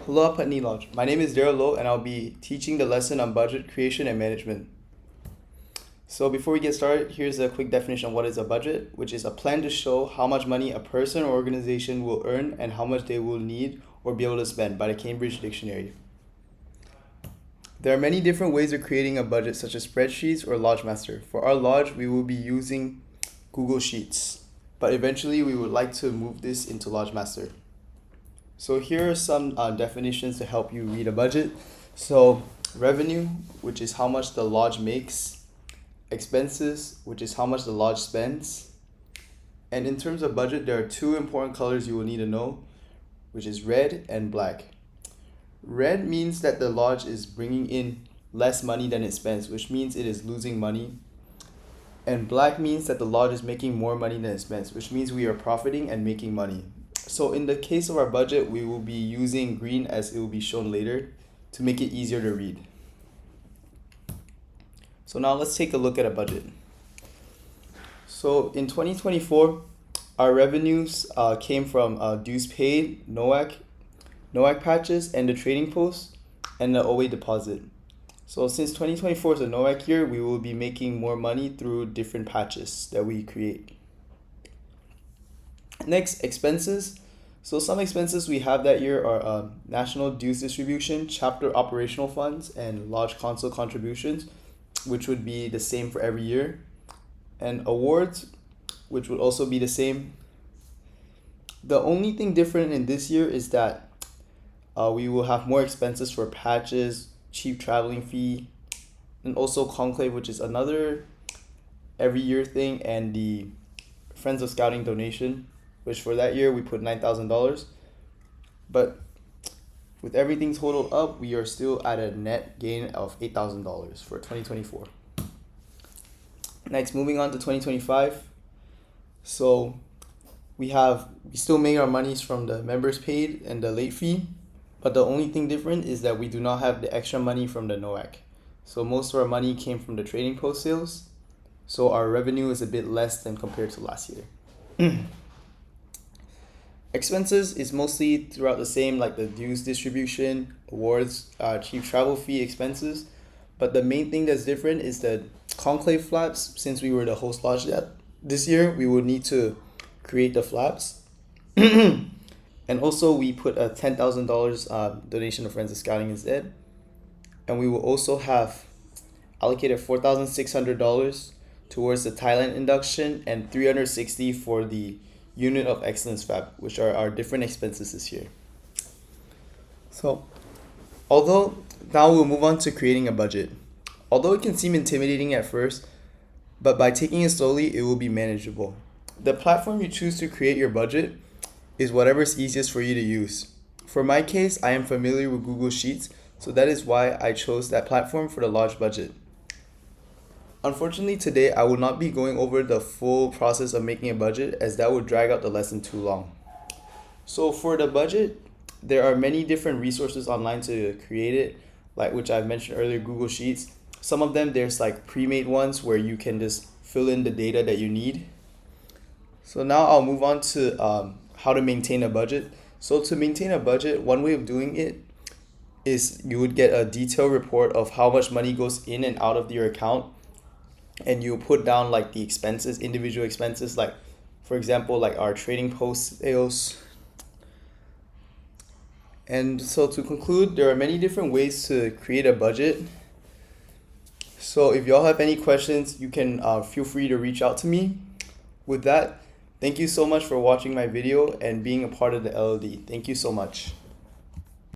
Hello, Patni Lodge. My name is Daryl Lowe, and I'll be teaching the lesson on budget creation and management. So before we get started, here's a quick definition of what is a budget, which is a plan to show how much money a person or organization will earn and how much they will need or be able to spend by the Cambridge Dictionary. There are many different ways of creating a budget, such as spreadsheets or Lodge Master. For our Lodge, we will be using Google Sheets, but eventually we would like to move this into Lodge Master. So here are some definitions to help you read a budget. So revenue, which is how much the lodge makes. Expenses, which is how much the lodge spends. And in terms of budget, there are two important colors you will need to know, which is red and black. Red means that the lodge is bringing in less money than it spends, which means it is losing money. And black means that the lodge is making more money than it spends, which means we are profiting and making money. So in the case of our budget, we will be using green, as it will be shown later, to make it easier to read. So now let's take a look at a budget. So in 2024, our revenues came from dues paid, NOAC patches, and the trading post, and the OA deposit. So since 2024 is a NOAC year, we will be making more money through different patches that we create. Next, expenses. So some expenses we have that year are national dues distribution, chapter operational funds, and lodge council contributions, which would be the same for every year. And awards, which would also be the same. The only thing different in this year is that we will have more expenses for patches, cheap traveling fee, and also conclave, which is another every year thing, and the Friends of Scouting donation, which for that year we put $9,000. But with everything totaled up, we are still at a net gain of $8,000 for 2024. Next, moving on to 2025. So we still make our monies from the members paid and the late fee, but the only thing different is that we do not have the extra money from the NOAC. So most of our money came from the trading post sales, so our revenue is a bit less than compared to last year. Expenses is mostly throughout the same, like the dues distribution, awards, cheap travel fee expenses. But the main thing that's different is the conclave flaps. Since we were the host lodge this year, we will need to create the flaps. And also we put a $10,000 donation to Friends of Scouting instead. And we will also have allocated $4,600 towards the Thailand induction and $360 for the Unit of Excellence Fab, which are our different expenses this year. So, now we'll move on to creating a budget. Although it can seem intimidating at first, but by taking it slowly, it will be manageable. The platform you choose to create your budget is whatever is easiest for you to use. For my case, I am familiar with Google Sheets, so that is why I chose that platform for the large budget. Unfortunately, today I will not be going over the full process of making a budget, as that would drag out the lesson too long. So for the budget, there are many different resources online to create it, like which I've mentioned earlier, Google Sheets. Some of them, there's like pre-made ones where you can just fill in the data that you need. So now I'll move on to how to maintain a budget. So to maintain a budget, one way of doing it is you would get a detailed report of how much money goes in and out of your account. And you put down like the expenses, individual expenses, like for example, like our trading post sales. And so to conclude, there are many different ways to create a budget. So if y'all have any questions, you can feel free to reach out to me. With that, thank you so much for watching my video and being a part of the LLD. Thank you so much.